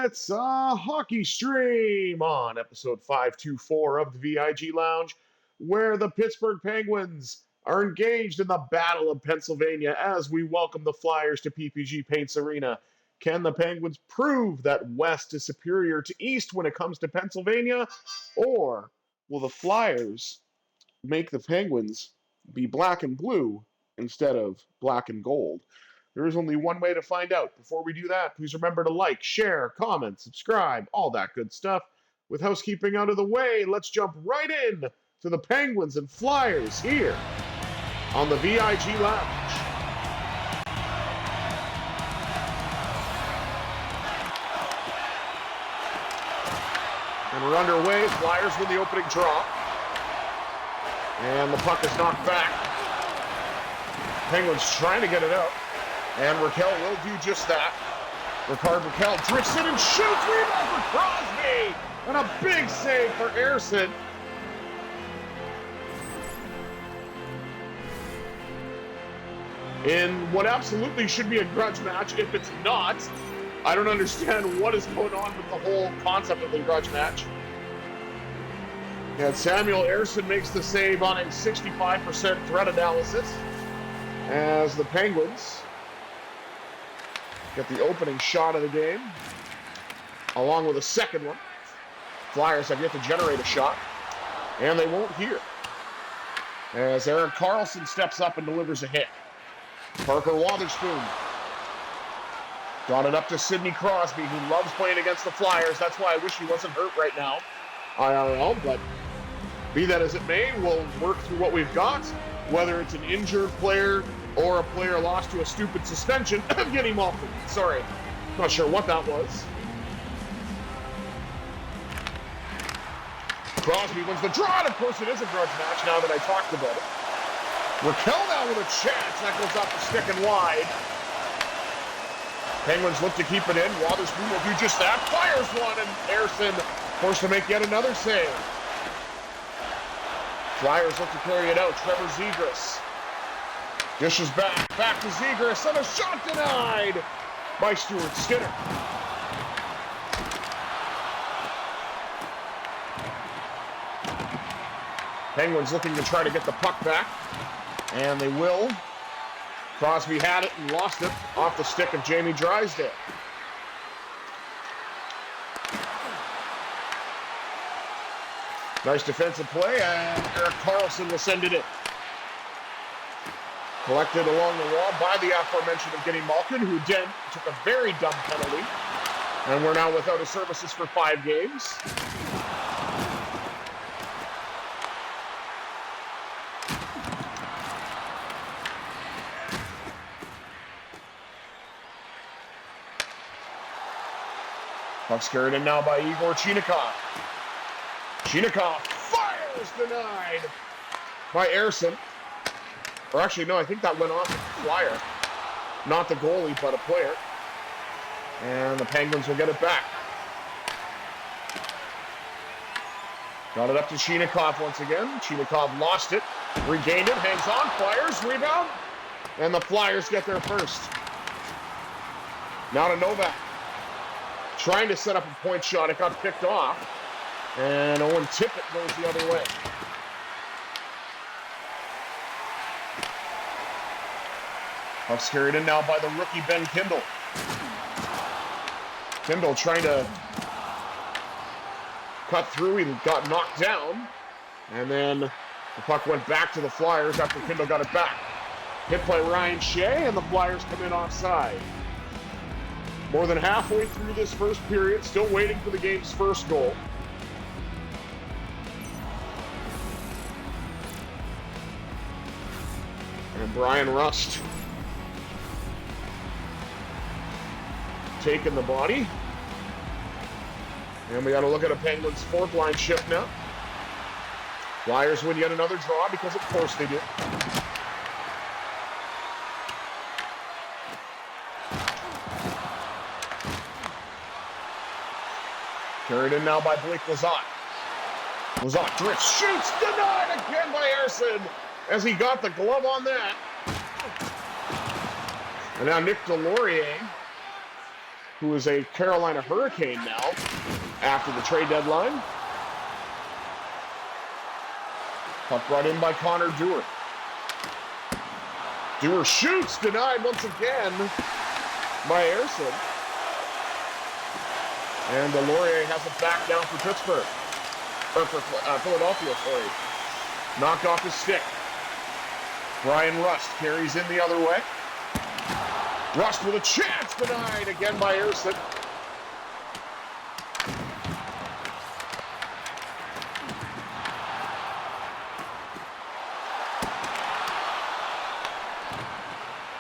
It's a hockey stream on episode 524 of the VIG Lounge, where the Pittsburgh Penguins are engaged in the Battle of Pennsylvania as we welcome the Flyers to PPG Paints Arena. Can the Penguins prove that West is superior to East when it comes to Pennsylvania? Or will the Flyers make the Penguins be black and blue instead of black and gold? There is only one way to find out. Before we do that, please remember to like, share, comment, subscribe, all that good stuff. With housekeeping out of the way, let's jump right in to the Penguins and Flyers here on the VIG Lounge. And we're underway. Flyers win the opening draw. And the puck is knocked back. Penguins trying to get it out. And Raquel will do just that. Raquel drifts in and shoots. Rebound for Crosby. And a big save for Ersson. In what absolutely should be a grudge match, if it's not, I don't understand what is going on with the whole concept of the grudge match. And Samuel Ersson makes the save on a 65% threat analysis as the Penguins get the opening shot of the game, along with a second one. Flyers have yet to generate a shot, and they won't here, as Erik Karlsson steps up and delivers a hit. Parker Wotherspoon got it up to Sidney Crosby, who loves playing against the Flyers. That's why I wish he wasn't hurt right now, IRL, but be that as it may, we'll work through what we've got, whether it's an injured player or a player lost to a stupid suspension. Evgeny Malkin, sorry. Not sure what that was. Crosby wins the draw, and of course it is a grudge match now that I talked about it. Raquel now with a chance. That goes off the stick and wide. Penguins look to keep it in. Wotherspoon will do just that. Fires one, and Ersson forced to make yet another save. Flyers look to carry it out. Trevor Zegras dishes back to Zegras, and a shot denied by Stuart Skinner. Penguins looking to try to get the puck back, and they will. Crosby had it and lost it off the stick of Jamie Drysdale. Nice defensive play, and Erik Karlsson will send it in. Collected along the wall by the aforementioned Evgeny Malkin, who then took a very dumb penalty. And we're now without his services for 5 games. Puck's carried in now by Egor Chinakov. Chinakov fires, denied by Ersson. Or actually, no, I think that went off the Flyer. Not the goalie, but a player. And the Penguins will get it back. Got it up to Chinakov once again. Chinakov lost it, regained it, hangs on, Flyers, rebound. And the Flyers get there first. Now to Novak. Trying to set up a point shot. It got picked off. And Owen Tippett goes the other way. Puck's carried in now by the rookie Ben Kindle. Kindle trying to cut through. He got knocked down. And then the puck went back to the Flyers after Kindle got it back. Hit by Ryan Shea, and the Flyers come in offside. More than halfway through this first period, still waiting for the game's first goal. And Bryan Rust taking the body. And we got to look at a Penguins fourth line shift now. Flyers win yet another draw because of course they do. Carried in now by Blake Lizotte. Lizotte drifts, shoots, denied again by Ersson as he got the glove on that. And now Nick Delorier, who is a Carolina Hurricane now after the trade deadline. Puck brought in by Connor Dewar. Dewar shoots, denied once again by Ayerson. And Laurier has it back down for Pittsburgh. Or for Philadelphia, sorry. Knocked off his stick. Bryan Rust carries in the other way. Rust with a chance, denied again by Ayerson.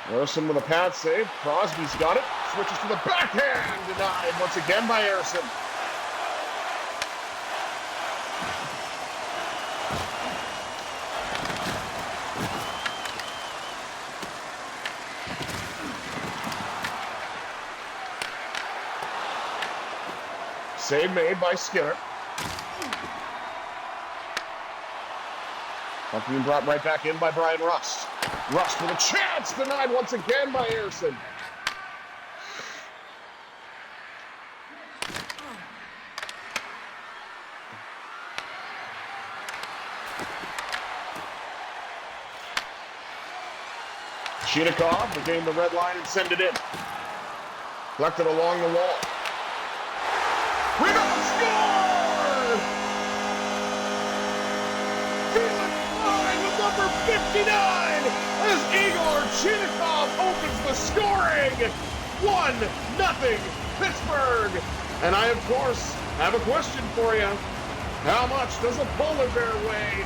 Ayerson with a pad save. Crosby's got it. Switches to the backhand. Denied once again by Ayerson. Save made by Skinner. Puck being brought right back in by Bryan Rust. Rust with a chance, denied once again by Ayerson. Chinakov will gain the red line and send it in. Collected along the wall. Rebound score! Felix Klein with number 59 as Egor Chinakov opens the scoring. 1-0 Pittsburgh. And I, of course, have a question for you. How much does a polar bear weigh?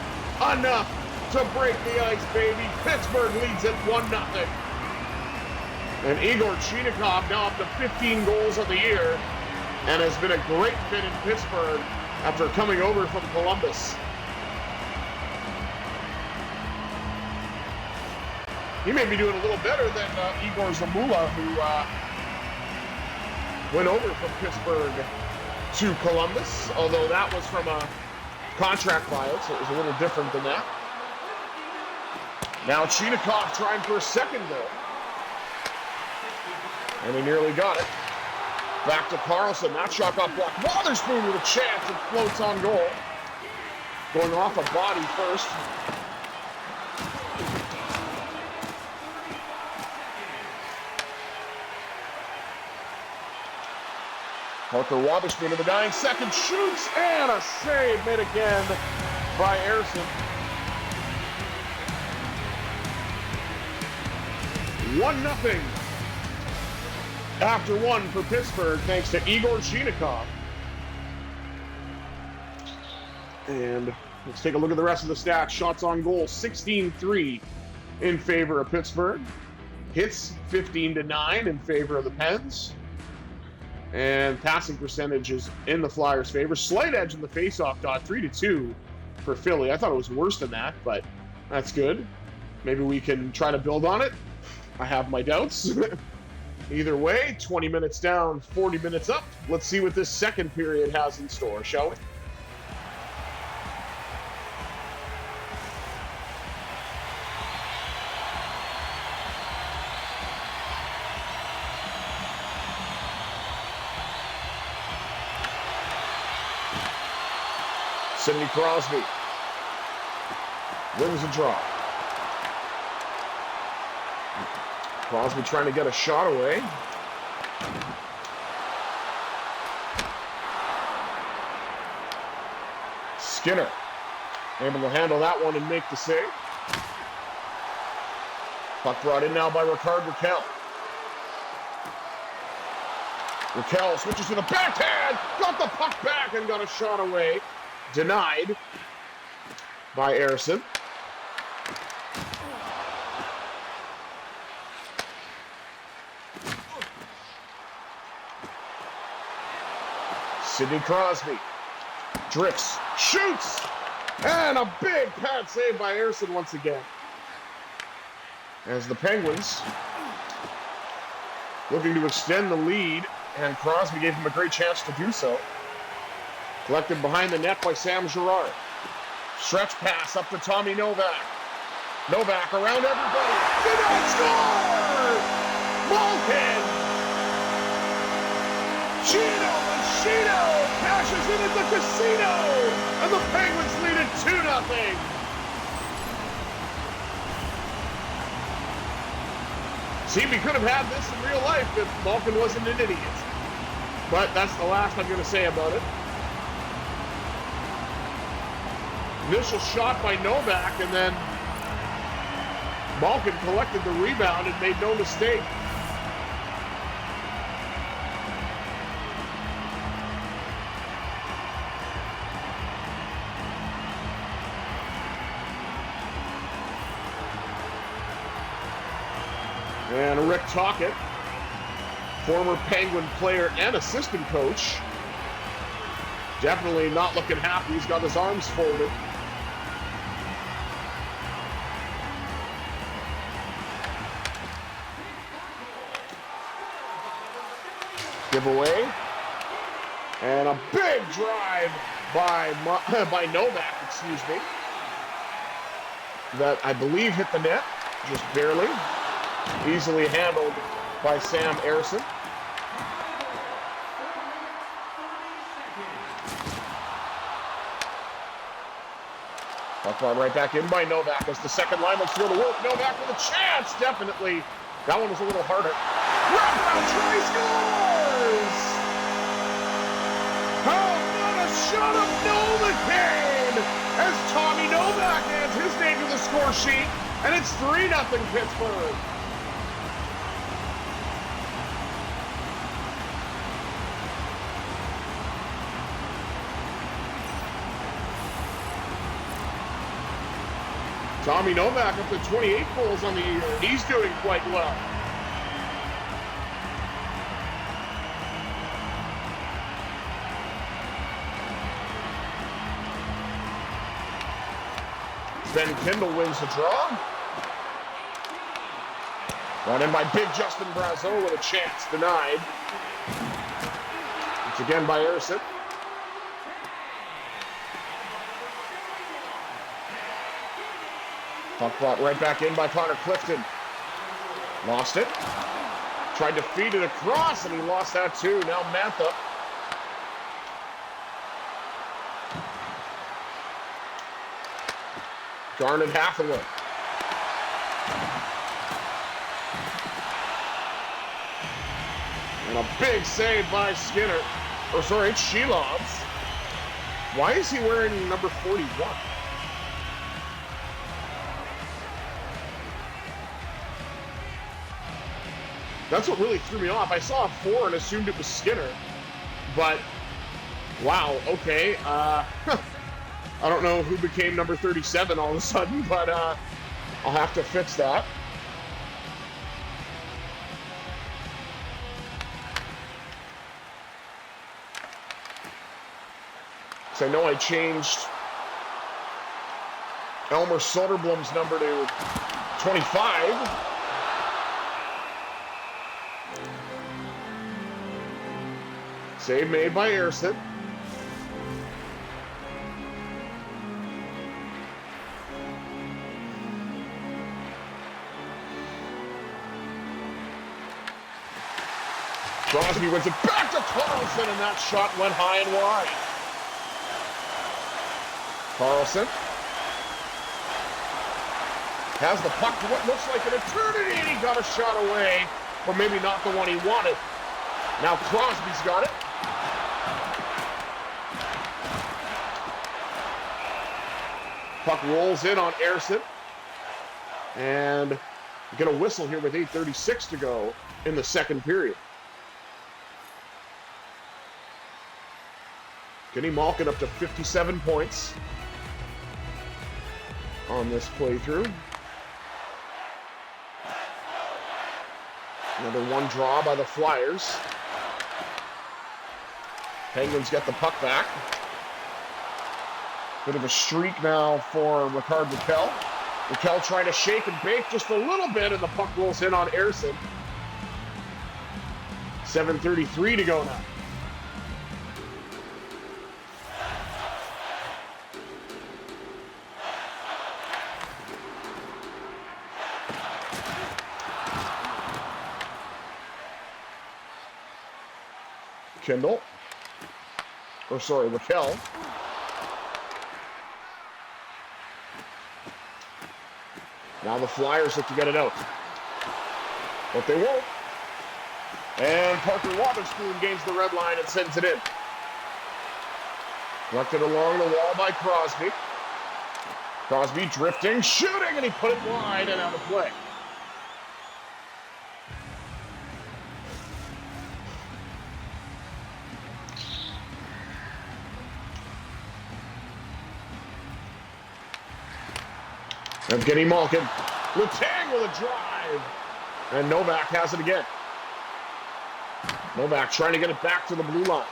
Enough to break the ice, baby. Pittsburgh leads at 1-0. And Egor Chinakov now up to 15 goals of the year, and has been a great fit in Pittsburgh after coming over from Columbus. He may be doing a little better than Egor Zamula, who went over from Pittsburgh to Columbus, although that was from a contract buyout, so it was a little different than that. Now Chinakov trying for a second goal. And he nearly got it. Back to Carlson. That shot got blocked. Wotherspoon with a chance. It floats on goal. Going off a body first. Parker Wotherspoon in the dying second. Shoots and a save made again by Ayerson. 1-0. After one for Pittsburgh, thanks to Egor Chinakov. And let's take a look at the rest of the stats. Shots on goal, 16-3 in favor of Pittsburgh. Hits, 15-9 in favor of the Pens. And passing percentage is in the Flyers' favor. Slight edge in the faceoff dot, 3-2 for Philly. I thought it was worse than that, but that's good. Maybe we can try to build on it. I have my doubts. Either way, 20 minutes down, 40 minutes up. Let's see what this second period has in store, shall we? Sidney Crosby wins a draw. Crosby trying to get a shot away. Skinner able to handle that one and make the save. Puck brought in now by Rickard Rakell. Rakell switches to the backhand, got the puck back and got a shot away. Denied by Ayerson. Sidney Crosby drifts, shoots, and a big pad save by Ayerson once again. As the Penguins looking to extend the lead, and Crosby gave him a great chance to do so. Collected behind the net by Sam Girard. Stretch pass up to Tommy Novak. Novak around everybody. Did not score! Malkin! Gino Machino cashes in at the casino, and the Penguins lead it 2-0. See, we could have had this in real life if Malkin wasn't an idiot. But that's the last I'm going to say about it. Initial shot by Novak, and then Malkin collected the rebound and made no mistake. And Rick Tocchet, former Penguin player and assistant coach, definitely not looking happy. He's got his arms folded. Giveaway. And a big drive by Novak, excuse me. That I believe hit the net, just barely. Easily handled by Sam Ersson. Puck ball right back in by Novak as the second line looks to go to work. Novak with a chance, definitely. That one was a little harder. Wraparound try, scores! How about a shot of Novak as Tommy Novak adds his name to the score sheet, and it's 3-0 Pittsburgh. Tommy Novak up to 28 goals on the year. He's doing quite well. Ben Kindle wins the draw. Run in by big Justin Brazeau with a chance denied. It's again by Ersson. Puck brought right back in by Connor Clifton. Lost it. Tried to feed it across, and he lost that too. Now Mantha. Garnet Hathaway. And a big save by Skinner. Or sorry, it's Shelovs. Why is he wearing number 41? That's what really threw me off. I saw a 4 and assumed it was Skinner. But, wow, okay. I don't know who became number 37 all of a sudden, but I'll have to fix that. So I know I changed Elmer Soderblom's number to 25. Save made by Ersson. Crosby wins it back to Carlson, and that shot went high and wide. Carlson has the puck to what looks like an eternity, and he got a shot away, or maybe not the one he wanted. Now Crosby's got it. Puck rolls in on Ersson. And get a whistle here with 8:36 to go in the second period. Kenny Malkin up to 57 points on this playthrough. Another one draw by the Flyers. Penguins get the puck back. Bit of a streak now for Rickard Rakell. Rakell trying to shake and bake just a little bit, and the puck rolls in on Ersson. 7:33 to go now. Kindle. Or sorry, Raquel. Now the Flyers look to get it out. But they won't. And Parker Wotherspoon gains the red line and sends it in. Directed along the wall by Crosby. Crosby drifting, shooting, and he put it wide and out of play. Evgeny Malkin. Letang with a drive. And Novak has it again. Novak trying to get it back to the blue line.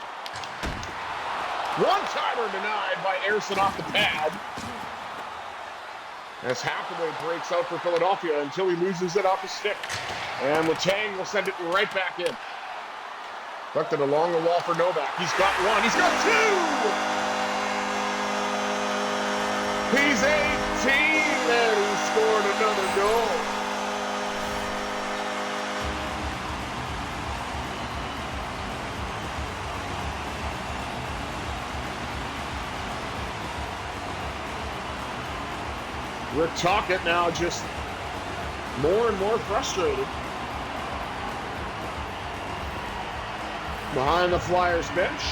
One-timer denied by Ersson off the pad. As Hathaway breaks out for Philadelphia until he loses it off his stick. And Letang will send it right back in. Tucked it along the wall for Novak. He's got one. He's got two! He's 18 and he scored another goal. Rick Tocchet now just more and more frustrated. Behind the Flyers bench.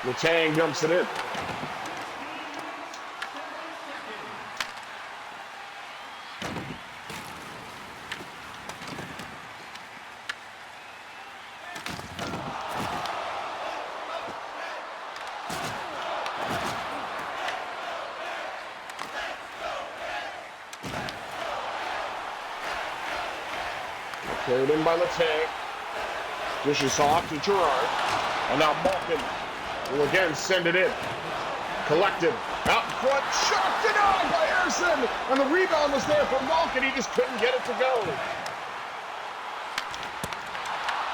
Letang dumps it in. Carried in by Letang. Dishes off to Gerard. And now Malkin will again send it in. Collected. Out in front. Shot denied by Ersson. And the rebound was there for Malkin. He just couldn't get it to go.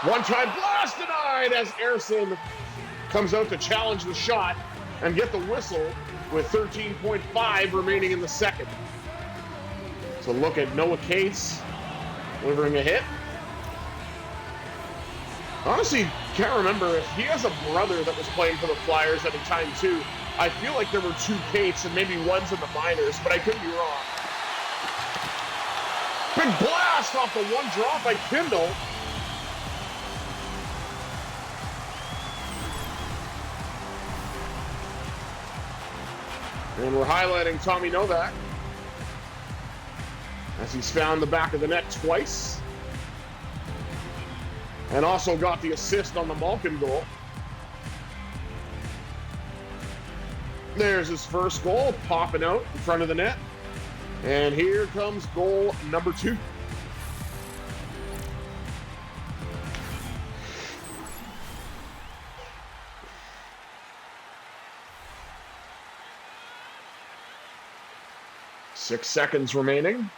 One-time blast denied as Ersson comes out to challenge the shot and get the whistle with 13.5 remaining in the second. So look at Noah Cates delivering a hit. Honestly, can't remember if he has a brother that was playing for the Flyers at the time too. I feel like there were two Cates and maybe one's in the minors, but I could be wrong. Big blast off the one drop by Kindle. And we're highlighting Tommy Novak as he's found the back of the net twice. And also got the assist on the Malkin goal. There's his first goal, popping out in front of the net. And here comes goal number 2. Six seconds remaining.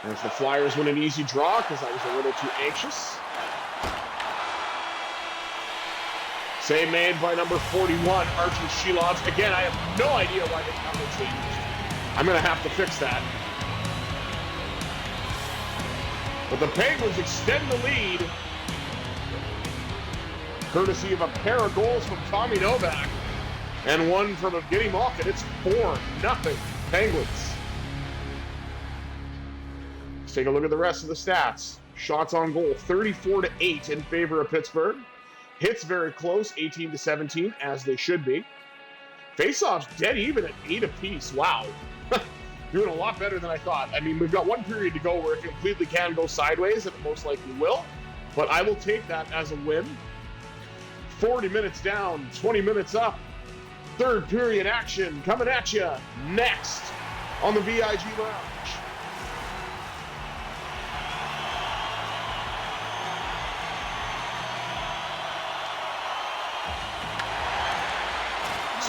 As the Flyers win an easy draw because I was a little too anxious. Save made by number 41, Archie Shilovs. Again, I have no idea why the number changed. I'm going to have to fix that. But the Penguins extend the lead. Courtesy of a pair of goals from Tommy Novak and one from Evgeny Malkin. It's 4-0 Penguins. Let's take a look at the rest of the stats. Shots on goal, 34-8 in favor of Pittsburgh. Hits very close, 18-17, as they should be. Faceoffs dead even at 8 apiece. Wow. Doing a lot better than I thought. I mean, we've got one period to go where it completely can go sideways, and it most likely will. But I will take that as a win. 40 minutes down, 20 minutes up. Third period action coming at you next on the VIG Lounge.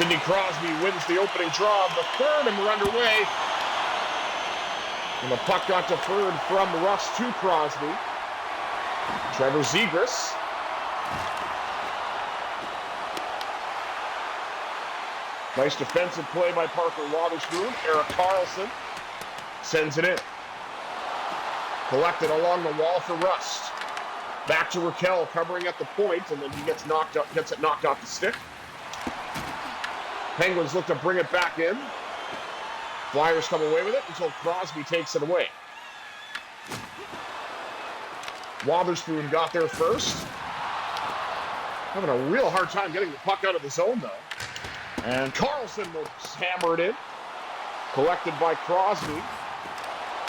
Sidney Crosby wins the opening draw of the third, and we're underway. And the puck got deferred from Rust to Crosby. Trevor Zegras. Nice defensive play by Parker Wotherspoon. Erik Karlsson sends it in. Collected along the wall for Rust. Back to Raquel, covering at the point, and then he gets it knocked off the stick. Penguins look to bring it back in. Flyers come away with it until Crosby takes it away. Wotherspoon got there first. Having a real hard time getting the puck out of the zone, though. And Karlsson will hammer it in. Collected by Crosby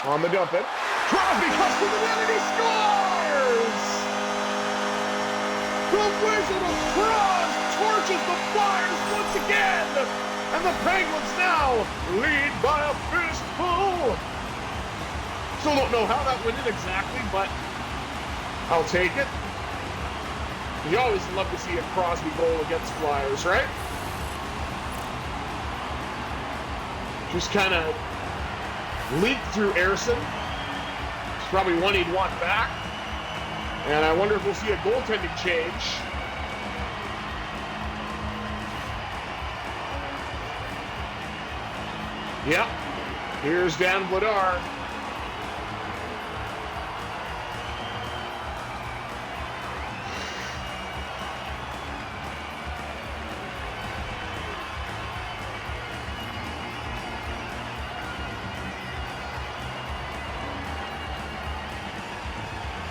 on the dump in. Crosby cuts to the net and he scores! The Wizard of Cross torches the Flyers once again! And the Penguins now lead by a fistful! Still don't know how that went in exactly, but I'll take it. You always love to see a Crosby goal against Flyers, right? Just kind of leaked through Ersson. It's probably one he'd want back. And I wonder if we'll see a goaltending change. Yep. Here's Dan Vladar.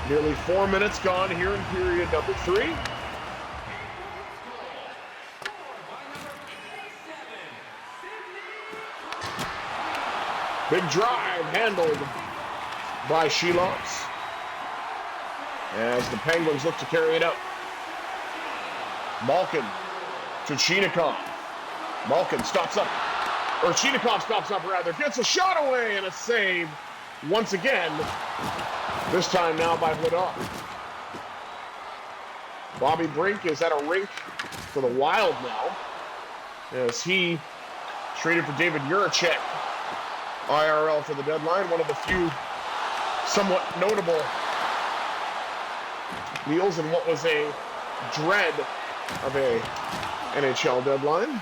Nearly 4 minutes gone here in period number 3. Big drive handled by Sheelovs as the Penguins look to carry it out. Malkin to Chinakov. Malkin stops up, or Chinakov stops up rather, gets a shot away and a save once again. This time now by Vladar. Bobby Brink is at a rink for the Wild now, as he traded for David Juracek, IRL for the deadline. One of the few somewhat notable deals in what was a dread of a NHL deadline.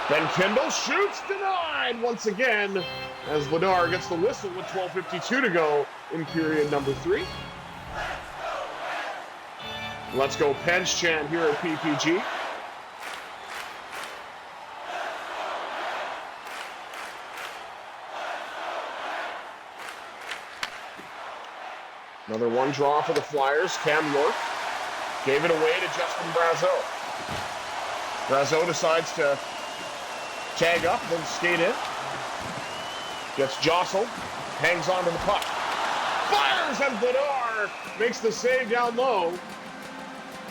Ben Kindle shoots, denied once again, as Vladar gets the whistle with 12:52 to go in period number 3. Let's go Pens chant here at PPG. Another one draw for the Flyers. Cam York gave it away to Justin Brazeau. Brazeau decides to tag up, then skate in. Gets jostled, hangs on to the puck. Fires, and Vladar makes the save down low,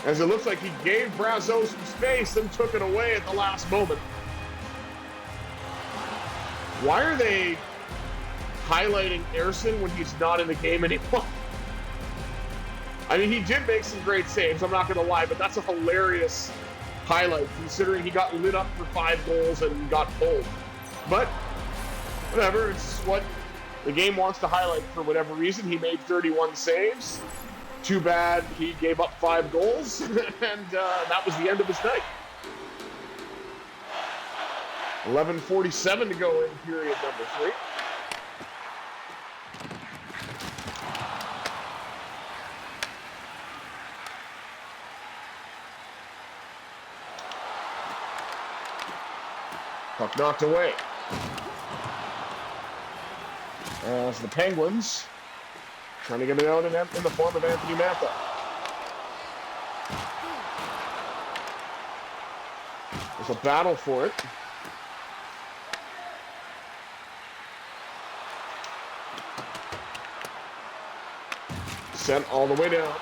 as it looks like he gave Brazeau some space and took it away at the last moment. Why are they highlighting Ersson when he's not in the game anymore? I mean, he did make some great saves, I'm not going to lie, but that's a hilarious highlight, considering he got lit up for 5 goals and got pulled. But whatever, it's what the game wants to highlight for whatever reason. He made 31 saves. Too bad he gave up 5 goals, and that was the end of his night. 11:47 to go in period number 3. Puck knocked away. As the Penguins trying to get it out in the form of Anthony Mantha. There's a battle for it. Sent all the way down.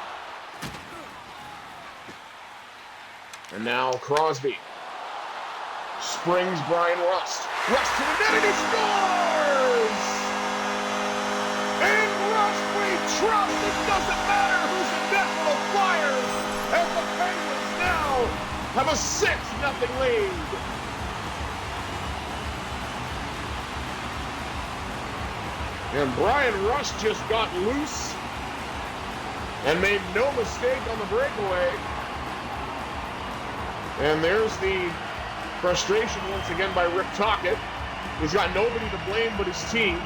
And now Crosby. Springs Bryan Rust. Rust to the net and he scores! In Rust we trust. It doesn't matter who's in net for the Flyers, as the Penguins now have a 6-0 lead. And Bryan Rust just got loose and made no mistake on the breakaway. And there's the frustration once again by Rick Tocchet. He's got nobody to blame but his team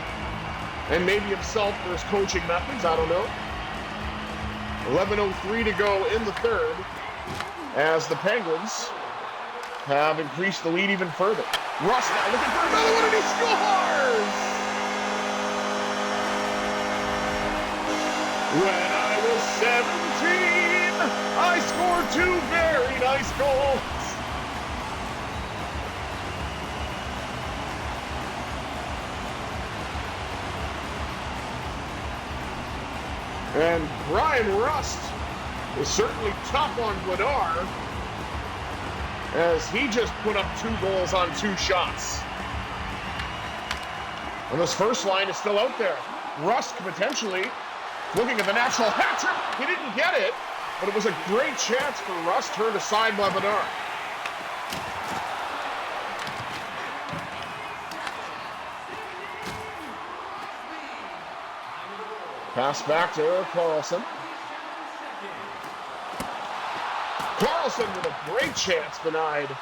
and maybe himself for his coaching methods. I don't know. 11:03 to go in the third as the Penguins have increased the lead even further. Rust now looking for another one, and he scores! When I was 17, I scored 2 very nice goals. And Bryan Rust is certainly tough on Vladar, as he just put up 2 goals on 2 shots. And this first line is still out there. Rust potentially looking at the natural hat trick. He didn't get it, but it was a great chance for Rust, turned aside by Vladar. Pass back to Erik Karlsson. Karlsson with a great chance denied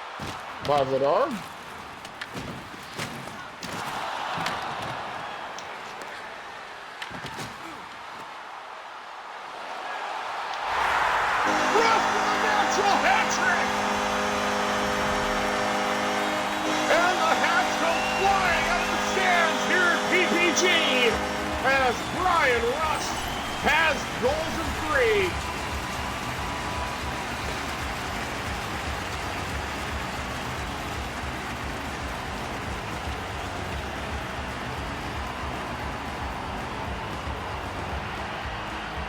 by Vladar. Rust with a natural hat trick! And the hats go flying out of the stands here at PPG as Bryan Rust has goals in 3.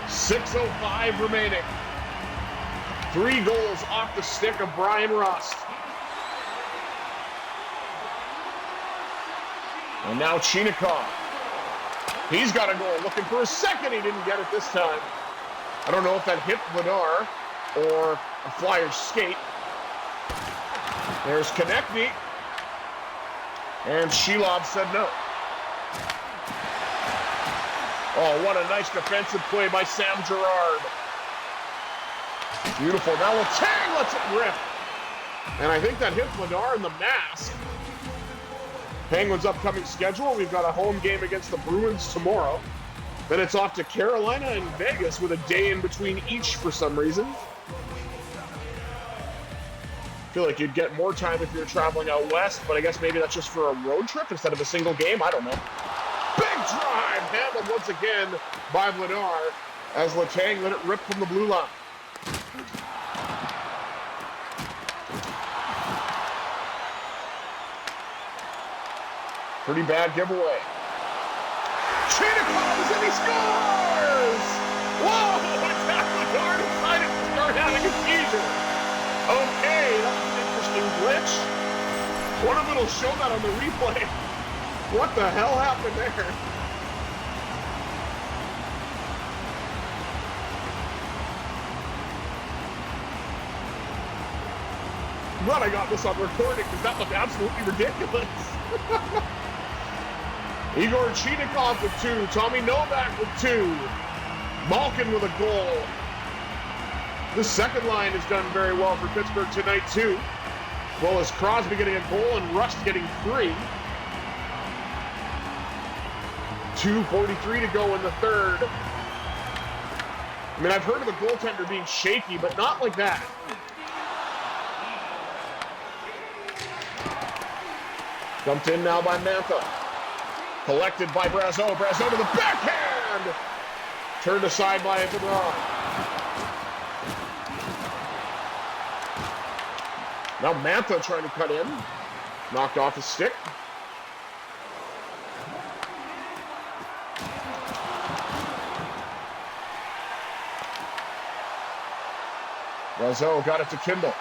.6:05 remaining. 3 goals off the stick of Bryan Rust. And now Chinakov. He's got a goal, looking for a second. He didn't get it this time. I don't know if that hit Vladar or a Flyers skate. There's Konechny. And Sheilov said no. Oh, what a nice defensive play by Sam Girard. Beautiful. Now Letang lets it rip. And I think that hit Vladar in the mask. Penguins' upcoming schedule, we've got a home game against the Bruins tomorrow. Then it's off to Carolina and Vegas with a day in between each for some reason. I feel like you'd get more time if you're traveling out west, but I guess maybe that's just for a road trip instead of a single game. I don't know. Big drive, handled once again by Vladar as Letang let it rip from the blue line. Pretty bad giveaway. Chinakov is in, he scores! Whoa, Vladar decided to start having a seizure. Okay, that was an interesting glitch. Wonder if it'll show that on the replay. What the hell happened there? I'm glad I got this on recording because that looked absolutely ridiculous. Egor Chinakov with 2. Tommy Novak with 2. Malkin with a goal. The second line has done very well for Pittsburgh tonight too. As well as Crosby getting a goal and Rust getting 3. 2:43 to go in the third. I mean, I've heard of the goaltender being shaky, but not like that. Dumped in now by Mantha. Collected by Brazeau. Brazeau to the backhand! Turned aside by Egor. Now Mantha trying to cut in. Knocked off his stick. Brazeau got it to Kindle.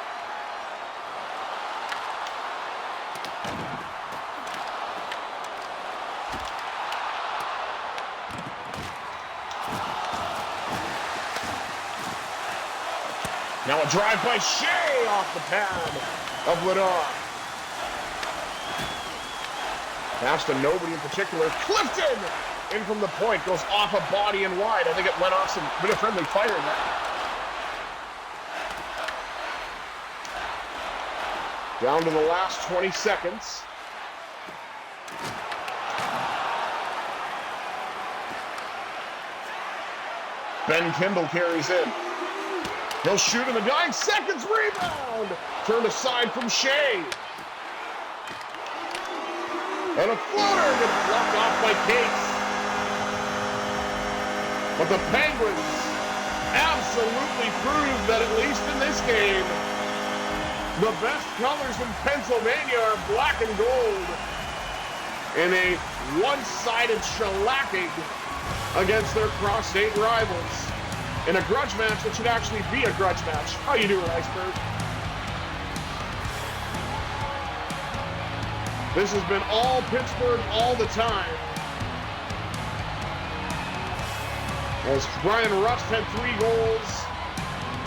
Now a drive by Shea off the pad of Vladar. Pass to nobody in particular. Clifton! In from the point. Goes off a body and wide. I think it went off some bit of friendly fire there. Down to the last 20 seconds. Ben Kindle carries in. He'll shoot in the dying seconds. Rebound! Turned aside from Shea. And a floater gets blocked off by Cates. But the Penguins absolutely proved that at least in this game, the best colors in Pennsylvania are black and gold in a one-sided shellacking against their cross-state rivals in a grudge match that should actually be a grudge match. How you doing, Iceberg? This has been all Pittsburgh all the time. As Bryan Rust had 3 goals,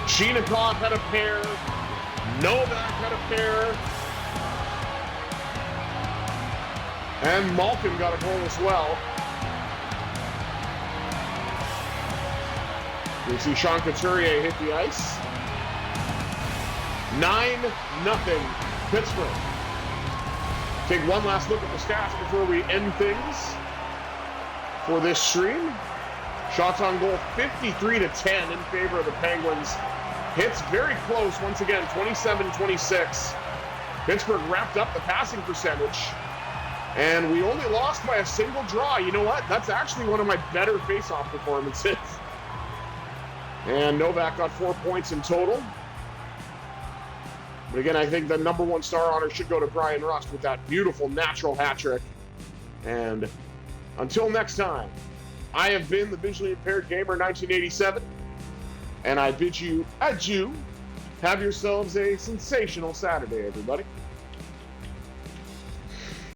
Chinakov had a pair, Novak had a pair, and Malkin got a goal as well. We see Sean Couturier hit the ice. 9-0 Pittsburgh. Take one last look at the stats before we end things for this stream. Shots on goal 53-10 in favor of the Penguins. Hits very close once again, 27-26. Pittsburgh wrapped up the passing percentage. And we only lost by a single draw. You know what? That's actually one of my better face-off performances. And Novak got 4 points in total. But again, I think the #1 star honor should go to Bryan Rust with that beautiful natural hat trick. And until next time, I have been the Visually Impaired Gamer 1987, and I bid you adieu. Have yourselves a sensational Saturday, everybody.